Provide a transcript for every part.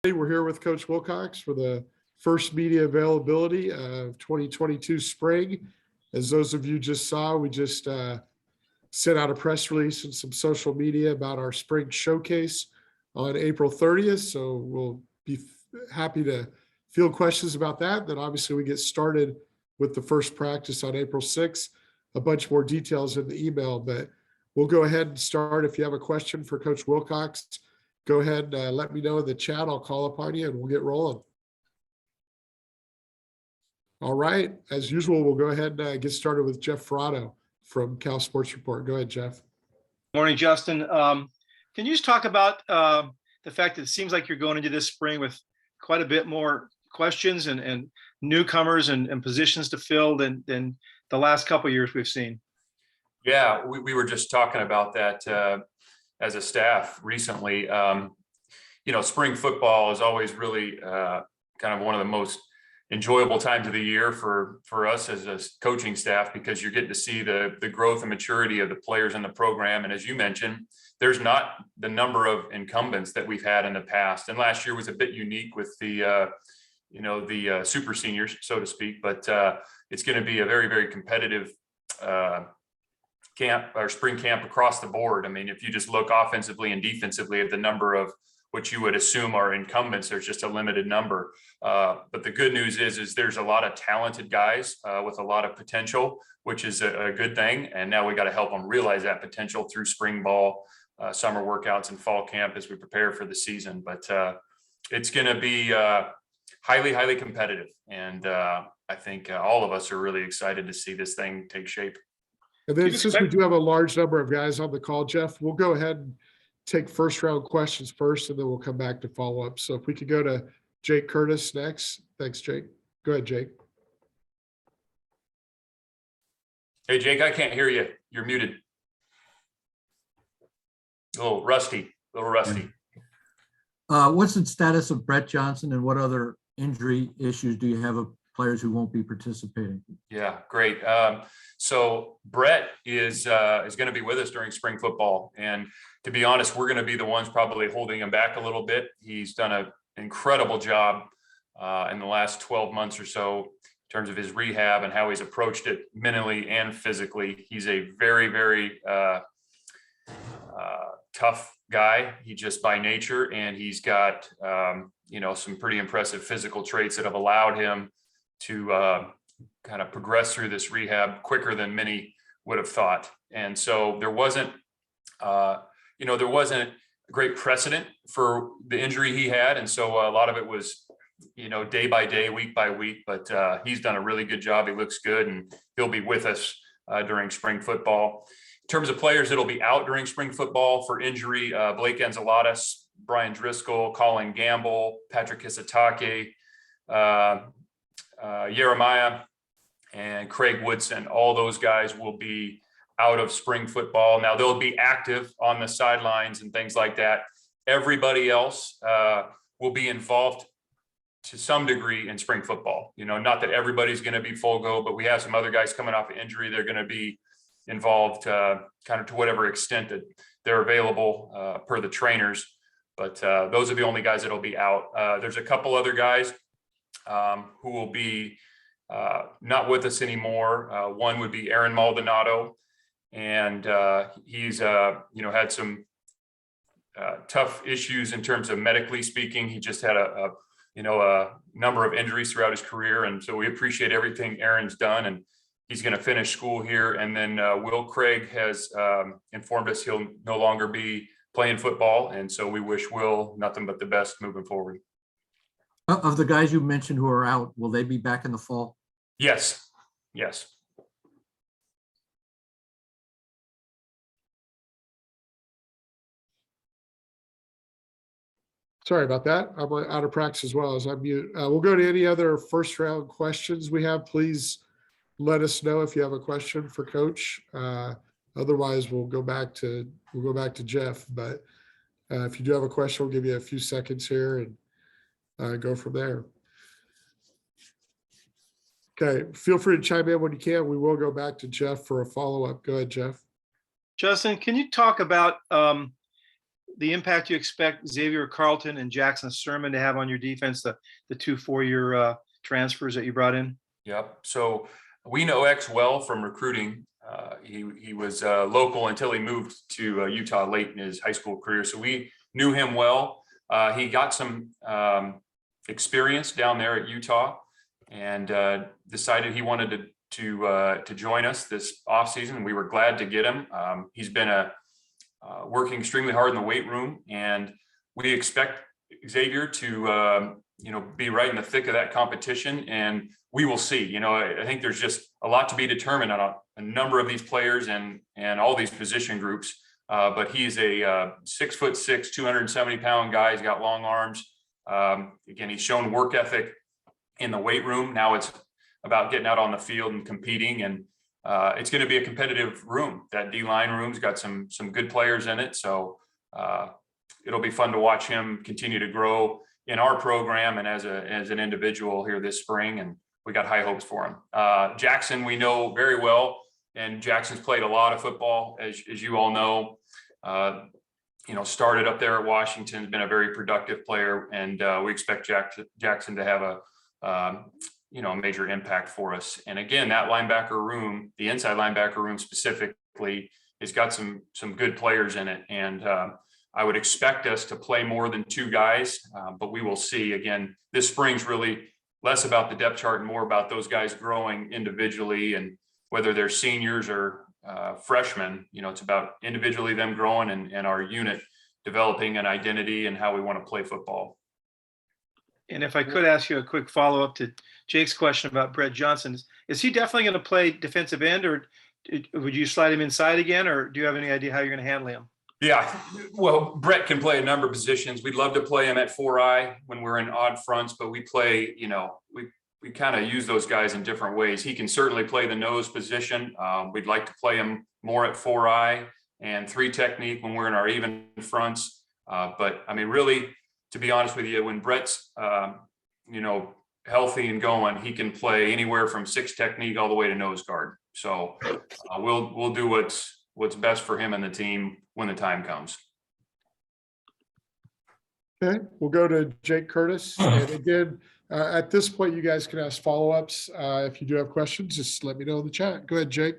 We're here with Coach Wilcox for the first media availability of 2022 spring. As those of you just saw, we just sent out a press release and some social media about our spring showcase on April 30th. So we'll be happy to field questions about that. Then obviously we get started with the first practice on April 6th. A bunch more details in the email, but we'll go ahead and start. If you have a question for Coach Wilcox, go ahead and let me know in the chat. I'll call upon you and we'll get rolling. All right. As usual, we'll go ahead and get started with Jeff Ferrado from Cal Sports Report. Go ahead, Jeff. Morning, Justin. Can you just talk about the fact that it seems like you're going into this spring with quite a bit more questions and newcomers and positions to fill than the last couple of years we've seen? Yeah, we were just talking about that as a staff recently. Spring football is always really kind of one of the most enjoyable times of the year for us as a coaching staff, because you're getting to see the growth and maturity of the players in the program. And as you mentioned, there's not the number of incumbents that we've had in the past. And last year was a bit unique with the super seniors, so to speak, but it's going to be a very, very competitive camp or spring camp across the board. I mean, if you just look offensively and defensively at the number of what you would assume are incumbents, there's just a limited number. But the good news is there's a lot of talented guys with a lot of potential, which is a good thing. And now we got to help them realize that potential through spring ball, summer workouts, and fall camp as we prepare for the season. But it's going to be highly, highly competitive. And I think all of us are really excited to see this thing take shape. And then since we do have a large number of guys on the call, Jeff, we'll go ahead and take first round questions first, and then we'll come back to follow up. So if we could go to Jake Curtis next. Thanks, Jake. Go ahead, Jake. Hey, Jake, I can't hear you. You're muted. A little rusty. What's the status of Brett Johnson, and what other injury issues do you have of players who won't be participating? Yeah, great. So Brett is going to be with us during spring football. And to be honest, we're going to be the ones probably holding him back a little bit. He's done an incredible job in the last 12 months or so in terms of his rehab and how he's approached it mentally and physically. He's a very, very tough guy. He just by nature, and he's got, some pretty impressive physical traits that have allowed him to kind of progress through this rehab quicker than many would have thought. And so there wasn't great precedent for the injury he had. And so a lot of it was, day by day, week by week, but he's done a really good job. He looks good, and he'll be with us during spring football. In terms of players that'll be out during spring football for injury, Blake Enzalatis, Brian Driscoll, Colin Gamble, Patrick Hisatake, Jeremiah, and Craig Woodson. All those guys will be out of spring football. Now they'll be active on the sidelines and things like that. Everybody else will be involved to some degree in spring football. Not that everybody's going to be full go, but we have some other guys coming off of injury. They're going to be involved kind of to whatever extent that they're available per the trainers. But those are the only guys that'll be out. There's a couple other guys who will be not with us anymore. One would be Aaron Maldonado, and he's had some tough issues in terms of medically speaking. He just had a number of injuries throughout his career, and so we appreciate everything Aaron's done, and he's going to finish school here. And then Will Craig has informed us he'll no longer be playing football, and so we wish Will nothing but the best moving forward. Of the guys you mentioned who are out, will they be back in the fall? Yes. Sorry about that. I'm out of practice as well as I'm mute. We'll go to any other first round questions we have. Please let us know if you have a question for Coach. Otherwise, we'll go back to Jeff. But if you do have a question, we'll give you a few seconds here and go from there. Okay, feel free to chime in when you can. We will go back to Jeff for a follow-up. Go ahead, Jeff. Justin, can you talk about the impact you expect Xavier Carlton and Jackson Sermon to have on your defense, the two 4-year transfers that you brought in? Yep. So we know X well from recruiting. He was local until he moved to Utah late in his high school career. So we knew him well. He got some experience down there at Utah and decided he wanted to join us this offseason. We were glad to get him. He's been working extremely hard in the weight room, and we expect Xavier to be right in the thick of that competition, and we will see. I think there's just a lot to be determined on a number of these players and all these position groups. But he's a 6'6", 270-pound guy. He's got long arms. Again, he's shown work ethic in the weight room. Now it's about getting out on the field and competing, and it's going to be a competitive room. That D-line room's got some good players in it. So it'll be fun to watch him continue to grow in our program and as an individual here this spring. And we got high hopes for him. Jackson, we know very well, and Jackson's played a lot of football, as you all know. Started up there at Washington, has been a very productive player, and we expect Jackson to have a major impact for us. And again, that linebacker room, the inside linebacker room specifically, has got some good players in it. And I would expect us to play more than 2 guys, but we will see. Again, this spring's really less about the depth chart and more about those guys growing individually, and whether they're seniors or freshmen, it's about individually them growing and our unit developing an identity and how we want to play football. And if I could ask you a quick follow-up to Jake's question about Brett Johnson, is he definitely going to play defensive end, or would you slide him inside again, or do you have any idea how you're going to handle him? Yeah, well, Brett can play a number of positions. We'd love to play him at 4-eye when we're in odd fronts, but we play, we kind of use those guys in different ways. He can certainly play the nose position. We'd like to play him more at 4-eye and 3 technique when we're in our even fronts. But I mean, really, to be honest with you, when Brett's, healthy and going, he can play anywhere from 6 technique all the way to nose guard. So we'll do what's best for him and the team when the time comes. Okay, we'll go to Jake Curtis. And again, at this point, you guys can ask follow-ups. If you do have questions, just let me know in the chat. Go ahead, Jake.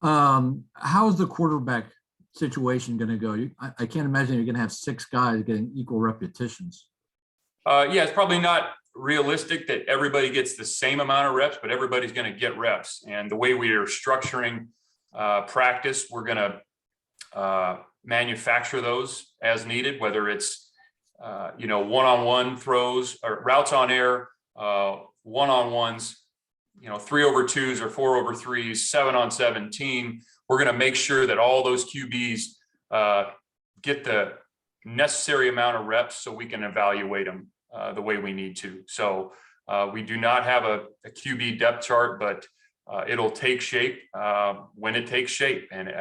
How's the quarterback situation going to go? I can't imagine you're going to have 6 guys getting equal repetitions. Yeah, it's probably not realistic that everybody gets the same amount of reps, but everybody's going to get reps. And the way we are structuring practice, we're going to manufacture those as needed, whether it's one-on-one throws or routes on air, one-on-ones, 3-over-2s or 4-over-3s, 7-on-7 team. We're going to make sure that all those QBs get the necessary amount of reps so we can evaluate them the way we need to. So we do not have a QB depth chart, but it'll take shape when it takes shape. And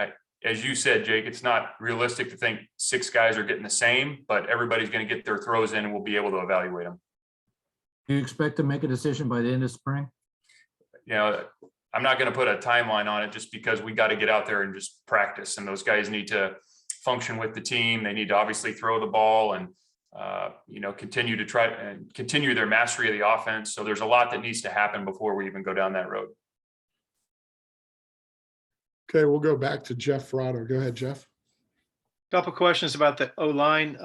as you said, Jake, it's not realistic to think 6 guys are getting the same, but everybody's going to get their throws in and we'll be able to evaluate them. Do you expect to make a decision by the end of spring? I'm not going to put a timeline on it just because we got to get out there and just practice. And those guys need to function with the team. They need to obviously throw the ball and, continue to try and continue their mastery of the offense. So there's a lot that needs to happen before we even go down that road. Okay, we'll go back to Jeff Ferrado. Go ahead, Jeff. Couple questions about the O-line.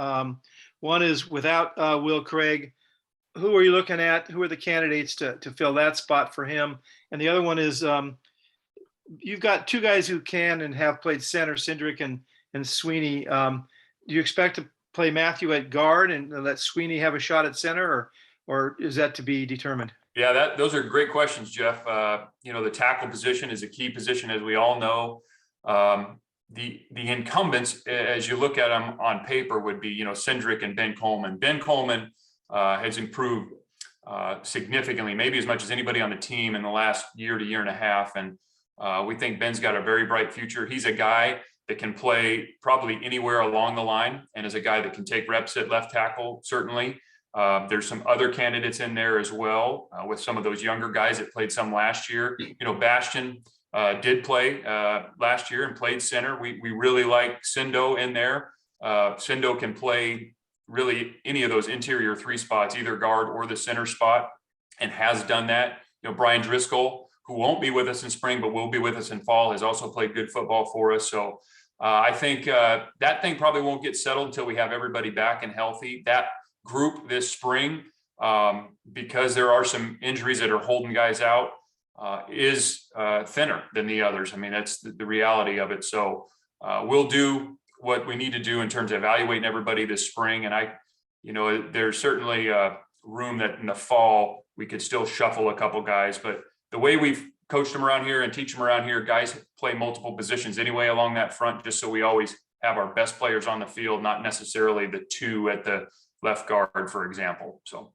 One is, without Will Craig, who are you looking at? Who are the candidates to fill that spot for him? And the other one is, you've got 2 guys who can and have played center, Cindric and Sweeney. Do you expect to play Matthew at guard and let Sweeney have a shot at center, or is that to be determined? Yeah, those are great questions, Jeff. The tackle position is a key position, as we all know. The incumbents, as you look at them on paper, would be, Cindric and Ben Coleman. Ben Coleman has improved significantly, maybe as much as anybody on the team in the last year to year and a half. And we think Ben's got a very bright future. He's a guy that can play probably anywhere along the line and is a guy that can take reps at left tackle, certainly. There's some other candidates in there as well, with some of those younger guys that played some last year. Bastion did play last year and played center. We really like Sindo in there. Sindo can play really any of those interior 3 spots, either guard or the center spot, and has done that. Brian Driscoll, who won't be with us in spring, but will be with us in fall, has also played good football for us. So I think that thing probably won't get settled until we have everybody back and healthy. That group this spring, because there are some injuries that are holding guys out, is thinner than the others. I mean, that's the reality of it. So we'll do what we need to do in terms of evaluating everybody this spring. And there's certainly room that in the fall we could still shuffle a couple guys, but the way we've coached them around here and teach them around here, guys play multiple positions anyway along that front, just so we always have our best players on the field, not necessarily the 2 at the left guard, for example. So.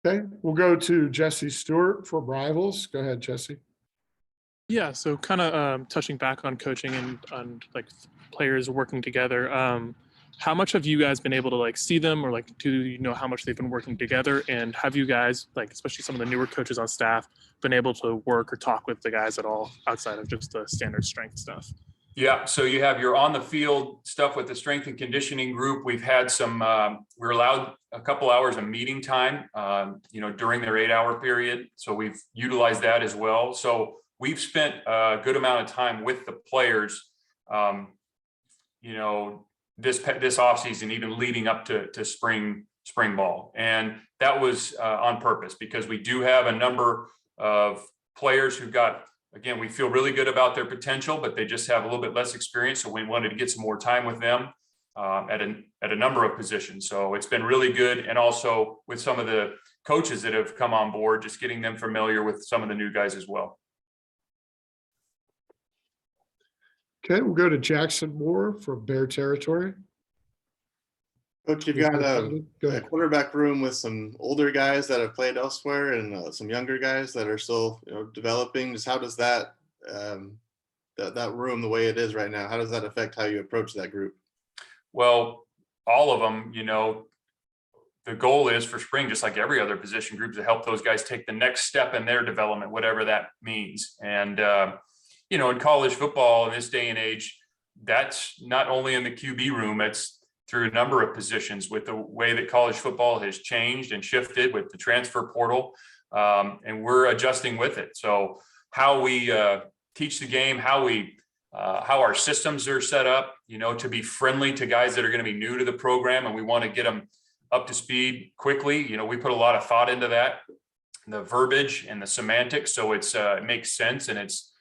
Okay, we'll go to Jesse Stewart for Rivals. Go ahead, Jesse. Yeah, so kind of touching back on coaching and on like players working together. How much have you guys been able to like see them, or like do you know how much they've been working together? And have you guys, like especially some of the newer coaches on staff, been able to work or talk with the guys at all outside of just the standard strength stuff? Yeah, so you have your on the field stuff with the strength and conditioning group. We've had some, we're allowed a couple hours of meeting time, during their 8-hour period. So we've utilized that as well. So we've spent a good amount of time with the players, this off season, even leading up to spring ball. And that was on purpose, because we do have a number of players who again, we feel really good about their potential, but they just have a little bit less experience. So we wanted to get some more time with them at a number of positions. So it's been really good. And also with some of the coaches that have come on board, just getting them familiar with some of the new guys as well. Okay, we'll go to Jackson Moore from Bear Territory. Coach, you've got Go a ahead. quarterback room with some older guys that have played elsewhere and some younger guys that are still developing. Just how does that that room, the way it is right now, how does that affect how you approach that group? Well, all of them, the goal is for spring, just like every other position group, to help those guys take the next step in their development, whatever that means. And, in college football in this day and age, that's not only in the QB room, it's through a number of positions with the way that college football has changed and shifted with the transfer portal. And we're adjusting with it. So how we teach the game, how our systems are set up, to be friendly to guys that are going to be new to the program, and we want to get them up to speed quickly. We put a lot of thought into that, the verbiage and the semantics. So it makes sense and it's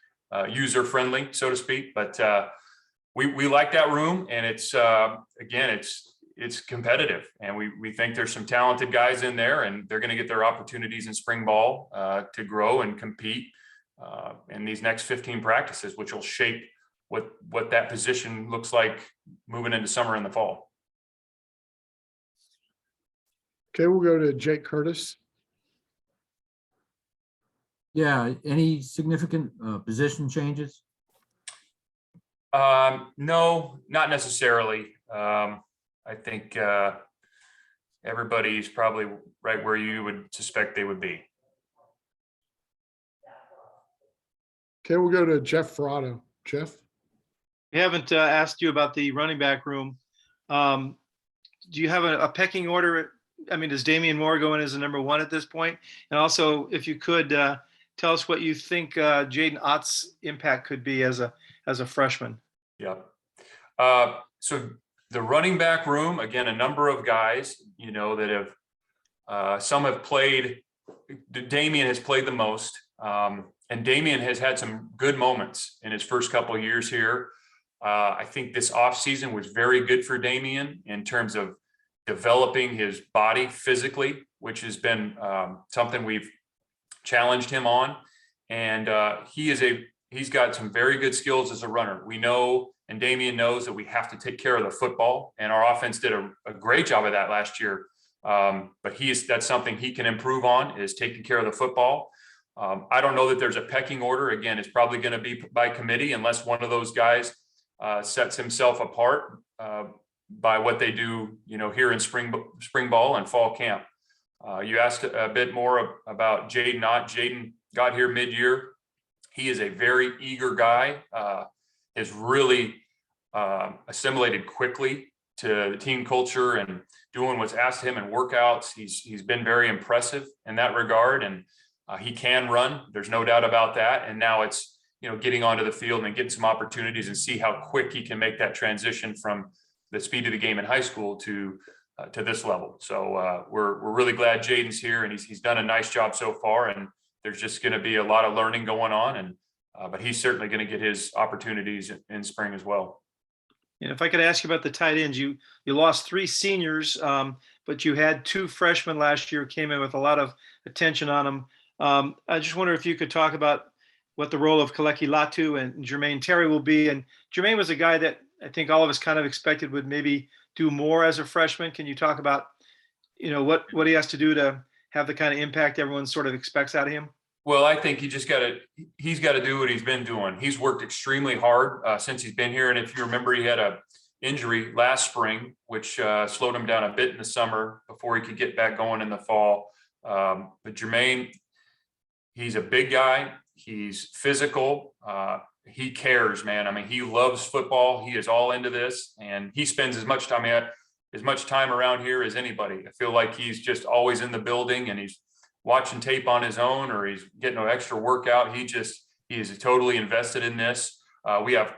user friendly, so to speak. But we like that room, and it's again, it's competitive, and we think there's some talented guys in there, and they're going to get their opportunities in spring ball to grow and compete in these next 15 practices, which will shape what that position looks like moving into summer and the fall. Okay, we'll go to Jake Curtis. Yeah, any significant position changes? No, not necessarily. I think everybody's probably right where you would suspect they would be. Okay, we'll go to Jeff Ferrado. Jeff? We haven't asked you about the running back room. Do you have a pecking order? I mean, does Damian Moore go in as the number 1 at this point? And also, if you could tell us what you think Jaden Ott's impact could be as a freshman. Yeah. So the running back room, again, a number of guys, that have, some have played. Damian has played the most. And Damian has had some good moments in his first couple of years here. I think this offseason was very good for Damian in terms of developing his body physically, which has been something we've challenged him on. And he's got some very good skills as a runner. We know, and Damian knows, that we have to take care of the football, and our offense did a great job of that last year. But that's something he can improve on, is taking care of the football. I don't know that there's a pecking order. Again, it's probably going to be by committee, unless one of those guys sets himself apart by what they do, here in spring ball and fall camp. You asked a bit more about Jaden Ott. Jaden got here mid-year. He is a very eager guy. has really assimilated quickly to the team culture and doing what's asked of him in workouts. He's been very impressive in that regard, and he can run. There's no doubt about that. And now it's, getting onto the field and getting some opportunities and see how quick he can make that transition from the speed of the game in high school to this level. So we're really glad Jaden's here, and he's done a nice job so far. And there's just going to be a lot of learning going on, and but he's certainly going to get his opportunities in spring as well. And if I could ask you about the tight ends, you lost 3 seniors, but you had 2 freshmen last year, came in with a lot of attention on them. I just wonder if you could talk about what the role of Kaleki Latu and Jermaine Terry will be. And Jermaine was a guy that I think all of us kind of expected would maybe do more as a freshman. Can you talk about, what he has to do to have the kind of impact everyone sort of expects out of him? Well, I think he's got to do what he's been doing. He's worked extremely hard since he's been here. And if you remember, he had a injury last spring, which slowed him down a bit in the summer before he could get back going in the fall. But Jermaine, he's a big guy. He's physical. He cares, man. I mean, he loves football. He is all into this, and he spends as much time around here as anybody. I feel like he's just always in the building, and he's watching tape on his own, or he's getting an extra workout. He is totally invested in this. We have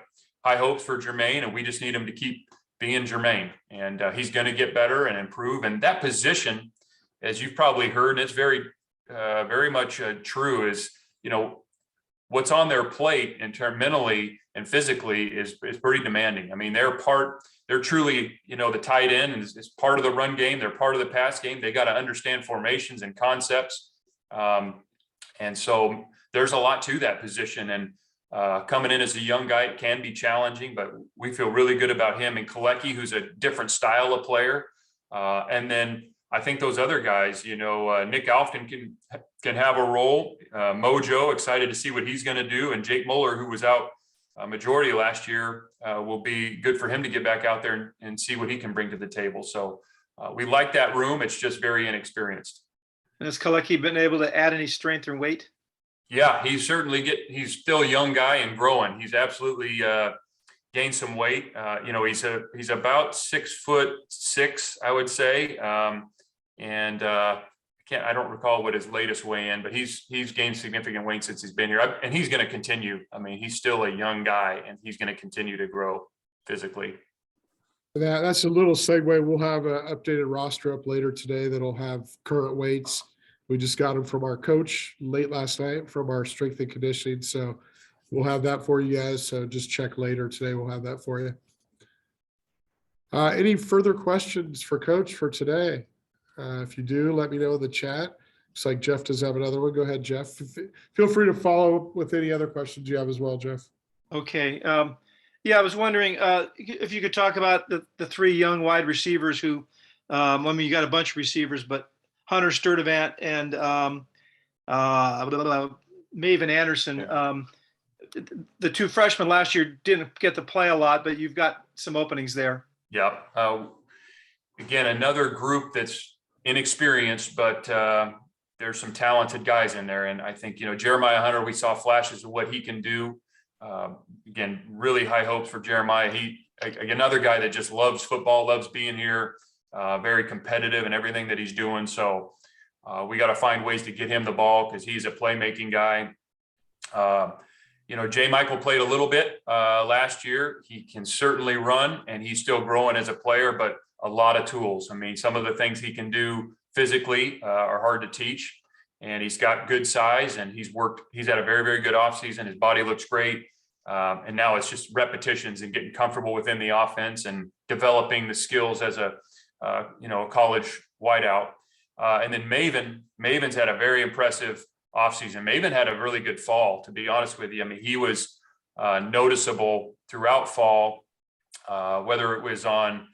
high hopes for Jermaine, and we just need him to keep being Jermaine, and he's going to get better and improve. And that position, as you've probably heard, and it's very much true, is, what's on their plate in term mentally and physically is pretty demanding. I mean, they're truly, the tight end is part of the run game. They're part of the pass game. They got to understand formations and concepts. And so there's a lot to that position, and coming in as a young guy, it can be challenging, but we feel really good about him and Kaleki, who's a different style of player. And then I think those other guys, Nick Alfton can have a role. Mojo, excited to see what he's going to do. And Jake Muller, who was out a majority of last year, will be good for him to get back out there and see what he can bring to the table. So we like that room. It's just very inexperienced. And has Kaleki been able to add any strength or weight? Yeah, he's still a young guy and growing. He's absolutely gained some weight. He's about 6'6", I would say. And I don't recall what his latest weigh in, but he's gained significant weight since he's been here, and he's going to continue. I mean, he's still a young guy, and he's going to continue to grow physically. That's a little segue. We'll have an updated roster up later today that'll have current weights. We just got them from our coach late last night from our strength and conditioning. So we'll have that for you guys. So just check later today. We'll have that for you. Any further questions for Coach for today? If you do, let me know in the chat. Looks like Jeff does have another one. Go ahead, Jeff. Feel free to follow up with any other questions you have as well, Jeff. Okay. I was wondering if you could talk about the 3 young wide receivers who, you got a bunch of receivers, but Hunter Sturdivant and Maven Anderson. The 2 freshmen last year didn't get to play a lot, but you've got some openings there. Yeah. Again, another group that's inexperienced, but there's some talented guys in there. And I think, Jeremiah Hunter, we saw flashes of what he can do. Again, really high hopes for Jeremiah. Another guy that just loves football, loves being here, very competitive in everything that he's doing. So we got to find ways to get him the ball because he's a playmaking guy. Jay Michael played a little bit last year. He can certainly run, and he's still growing as a player, but a lot of tools. I mean, some of the things he can do physically are hard to teach, and he's got good size, and he's had a very, very good offseason. His body looks great. And now it's just repetitions and getting comfortable within the offense and developing the skills as a college wideout. And then Maven's had a very impressive offseason. Maven had a really good fall, to be honest with you. I mean, he was noticeable throughout fall, whether it was on,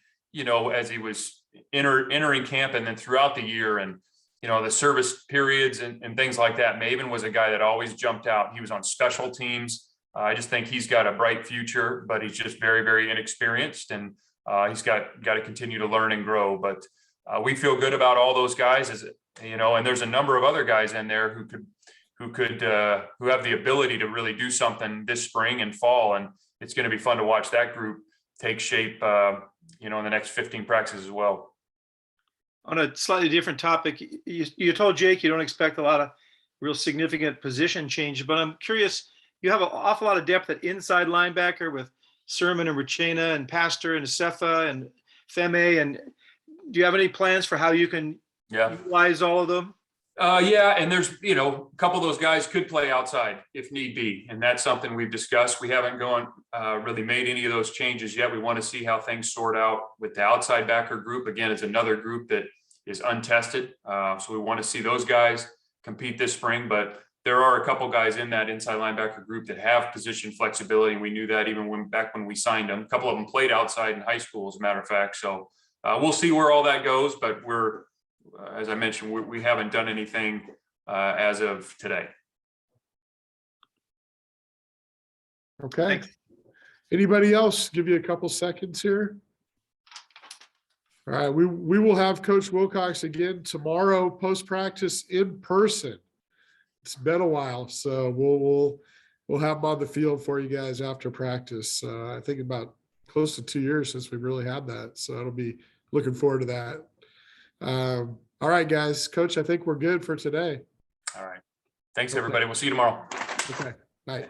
as he was entering camp and then throughout the year and, the service periods and things like that. Maven was a guy that always jumped out. He was on special teams. I just think he's got a bright future, but he's just very, very inexperienced, and he's got to continue to learn and grow. But we feel good about all those guys, and there's a number of other guys in there who have the ability to really do something this spring and fall. And it's going to be fun to watch that group take shape, in the next 15 practices as well. On a slightly different topic, you told Jake you don't expect a lot of real significant position change, but I'm curious, you have an awful lot of depth at inside linebacker with Sermon and Rachena and Pastor and Sefa and Feme. And do you have any plans for how you can utilize all of them? Yeah, and there's, a couple of those guys could play outside if need be. And that's something we've discussed. We haven't really made any of those changes yet. We want to see how things sort out with the outside backer group. Again, it's another group that is untested. So we want to see those guys compete this spring, but there are a couple guys in that inside linebacker group that have position flexibility. And we knew that even back when we signed them. A couple of them played outside in high school, as a matter of fact. So we'll see where all that goes, but as I mentioned, we haven't done anything as of today. Okay. Thanks. Anybody else? Give you a couple seconds here. All right, we will have Coach Wilcox again tomorrow post-practice in person. It's been a while, so we'll have him on the field for you guys after practice. I think about close to 2 years since we really had that, so it'll be looking forward to that. All right, guys. Coach, I think we're good for today. All right. Thanks, everybody. We'll see you tomorrow. Okay. Bye.